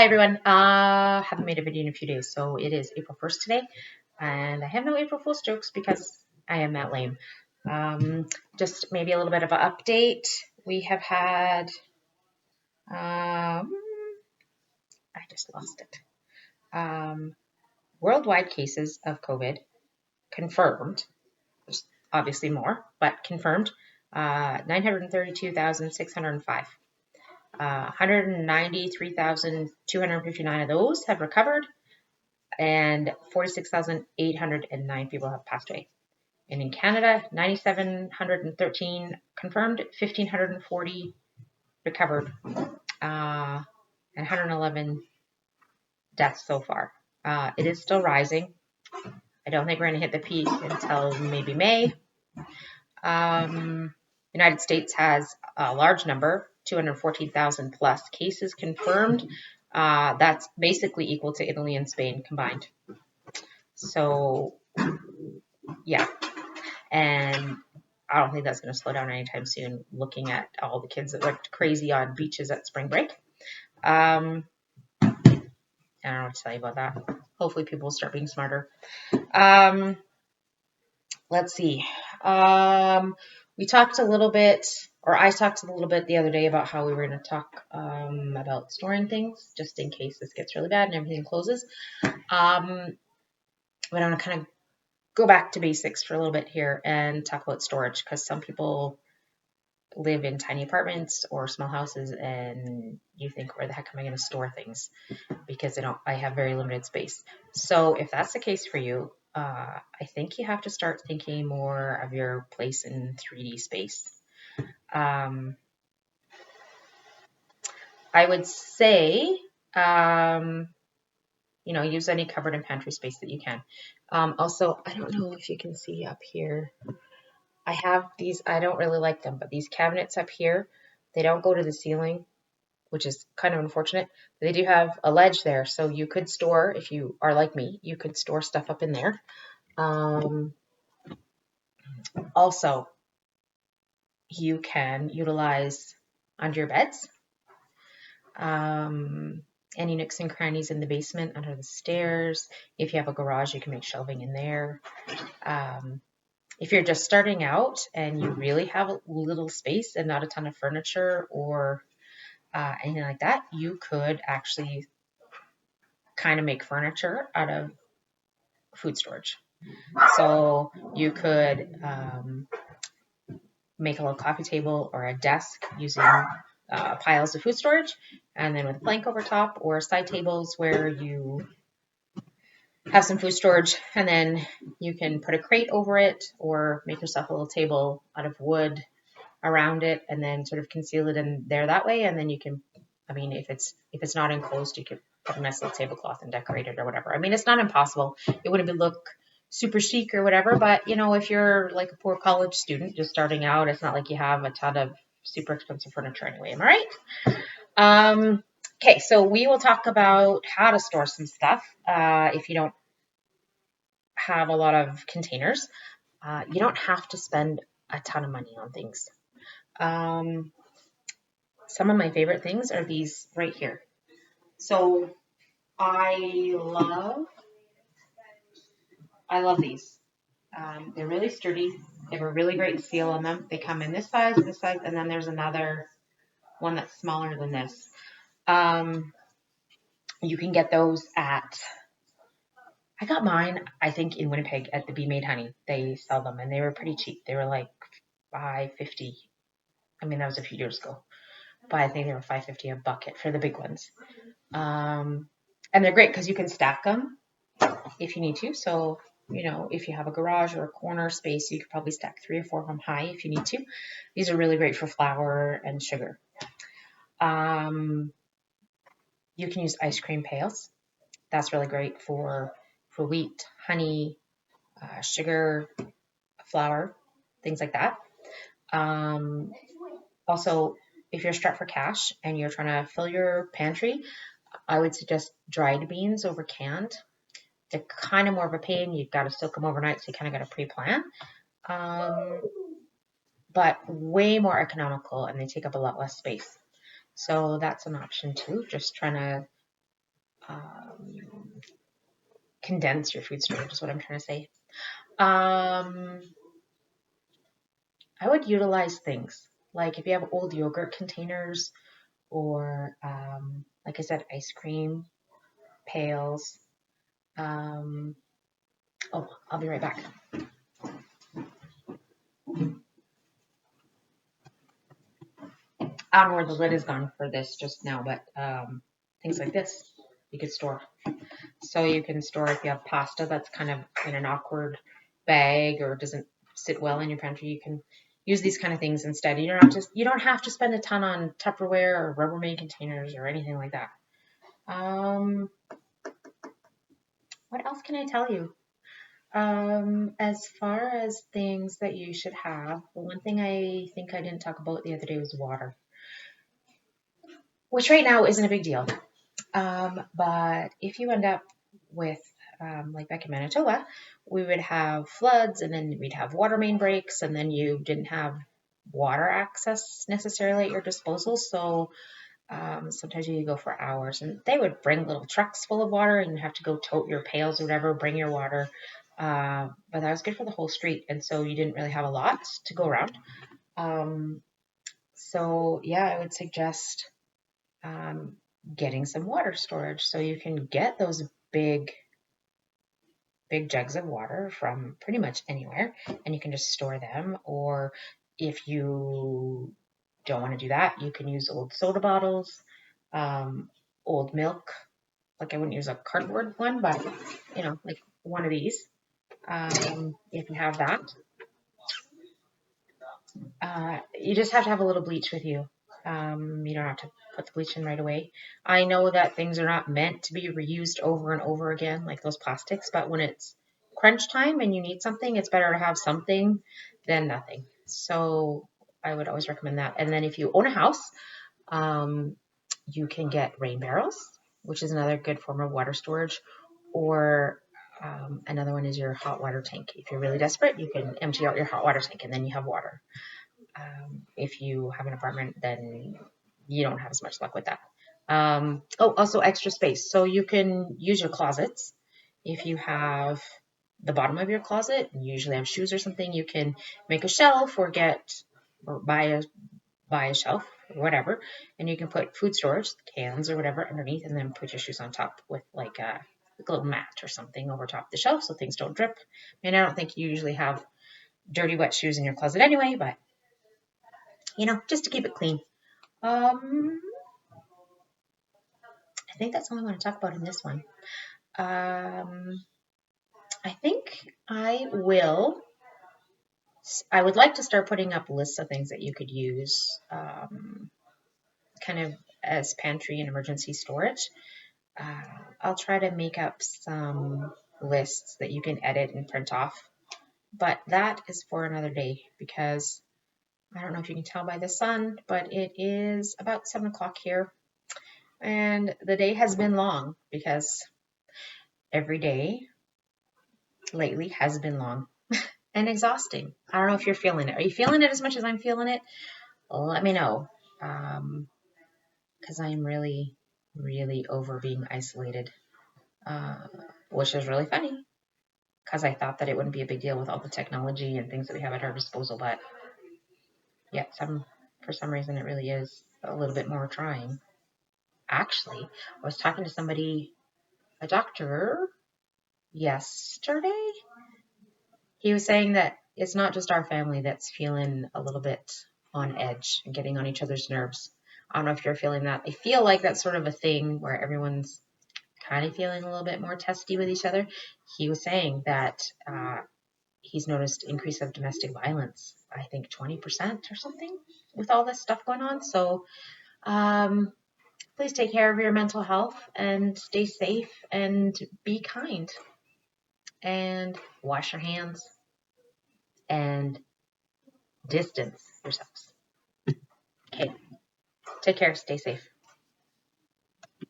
Hi everyone. Haven't made a video in a few days, so it is April 1st today, and I have no April Fool's jokes because I am that lame. Just maybe a little bit of an update. We have had, I just lost it. Worldwide cases of COVID confirmed. There's obviously more, but confirmed. 932,605. 193,259 of those have recovered, and 46,809 people have passed away. And in Canada, 9,713 confirmed, 1,540 recovered, and 111 deaths so far. It is still rising. I don't think we're going to hit the peak until maybe May. United States has a large number, 214,000 plus cases confirmed. That's basically equal to Italy and Spain combined. So, yeah. And I don't think that's going to slow down anytime soon, looking at all the kids that went crazy on beaches at spring break. I don't know what to tell you about that. Hopefully people will start being smarter. Let's see. We talked a little bit, or I talked a little bit the other day about how we were going to talk about storing things just in case this gets really bad and everything closes. But I'm going to kind of go back to basics for a little bit here and talk about storage, because some people live in tiny apartments or small houses and you think, where the heck am I going to store things, because I have very limited space. So if that's the case for you, I think you have to start thinking more of your place in 3D space. I would say, use any cupboard and pantry space that you can. Also, I don't know if you can see up here. I have these, I don't really like them, but these cabinets up here, they don't go to the ceiling, which is kind of unfortunate. They do have a ledge there, so you could store, if you are like me, you could store stuff up in there. Also, you can utilize under your beds, any nooks and crannies in the basement, under the stairs. If you have a garage, you can make shelving in there. If you're just starting out and you really have a little space and not a ton of furniture or anything like that, you could actually kind of make furniture out of food storage. So you could make a little coffee table or a desk using piles of food storage, and then with a plank over top, or side tables where you have some food storage, and then you can put a crate over it or make yourself a little table out of wood around it and then sort of conceal it in there that way. And then you can, if it's not enclosed, you could put a nice little tablecloth and decorate it or whatever. It's not impossible. It wouldn't look super chic or whatever, but if you're like a poor college student just starting out, it's not like you have a ton of super expensive furniture anyway. Am I right? Okay, so we will talk about how to store some stuff. If you don't have a lot of containers, you don't have to spend a ton of money on things. Some of my favorite things are these right here. So I love these. They're really sturdy. They have a really great seal on them. They come in this size, and then there's another one that's smaller than this. You can get those I got mine, I think, in Winnipeg at the Be Made Honey. They sell them, and they were pretty cheap. They were like $5.50. That was a few years ago, but I think they were $5.50 a bucket for the big ones. And they're great because you can stack them if you need to. So, if you have a garage or a corner space, you could probably stack 3 or 4 of them high if you need to. These are really great for flour and sugar. You can use ice cream pails. That's really great for wheat, honey, sugar, flour, things like that. Also, if you're strapped for cash and you're trying to fill your pantry, I would suggest dried beans over canned. They're kind of more of a pain. You've got to soak them overnight, so you kind of got to pre-plan. But way more economical, and they take up a lot less space. So that's an option too, just trying to condense your food storage is what I'm trying to say. I would utilize things like if you have old yogurt containers or, like I said, ice cream, pails. Oh, I'll be right back. I don't know where the lid is gone for this just now, but things like this you could store. So you can store if you have pasta that's kind of in an awkward bag or doesn't sit well in your pantry, you can use these kind of things instead. You don't have to spend a ton on Tupperware or Rubbermaid containers or anything like that. What else can I tell you? As far as things that you should have, the one thing I think I didn't talk about the other day was water, which right now isn't a big deal. But if you end up with, like back in Manitoba, we would have floods and then we'd have water main breaks and then you didn't have water access necessarily at your disposal. So sometimes you could go for hours and they would bring little trucks full of water and you have to go tote your pails or whatever, bring your water. But that was good for the whole street. And so you didn't really have a lot to go around. So yeah, I would suggest getting some water storage. So you can get those big jugs of water from pretty much anywhere and you can just store them. Or if you don't want to do that, you can use old soda bottles, old milk. Like I wouldn't use a cardboard one, but like one of these. If you have that, you just have to have a little bleach with you. You don't have to put the bleach in right away. I know that things are not meant to be reused over and over again, like those plastics, but when it's crunch time and you need something, it's better to have something than nothing. So I would always recommend that. And then if you own a house, you can get rain barrels, which is another good form of water storage, or another one is your hot water tank. If you're really desperate, you can empty out your hot water tank and then you have water. If you have an apartment, then you don't have as much luck with that. Also extra space. So you can use your closets. If you have the bottom of your closet, you usually have shoes or something, you can make a shelf or buy a shelf or whatever, and you can put food storage, cans or whatever underneath, and then put your shoes on top with like a little mat or something over top the shelf so things don't drip. And I don't think you usually have dirty, wet shoes in your closet anyway, but just to keep it clean. I think that's all I want to talk about in this one. I think I would like to start putting up lists of things that you could use kind of as pantry and emergency storage. I'll try to make up some lists that you can edit and print off, but that is for another day because I don't know if you can tell by the sun, but it is about 7 o'clock here. And the day has been long because every day lately has been long and exhausting. I don't know if you're feeling it. Are you feeling it as much as I'm feeling it? Let me know. Because I am really, really over being isolated, which is really funny because I thought that it wouldn't be a big deal with all the technology and things that we have at our disposal. But yeah, for some reason it really is a little bit more trying. Actually, I was talking to somebody, a doctor, yesterday. He was saying that it's not just our family that's feeling a little bit on edge and getting on each other's nerves. I don't know if you're feeling that. I feel like that's sort of a thing where everyone's kind of feeling a little bit more testy with each other. He was saying that he's noticed increase of domestic violence, I think 20% or something with all this stuff going on. So please take care of your mental health and stay safe and be kind and wash your hands and distance yourselves. Okay, take care, stay safe.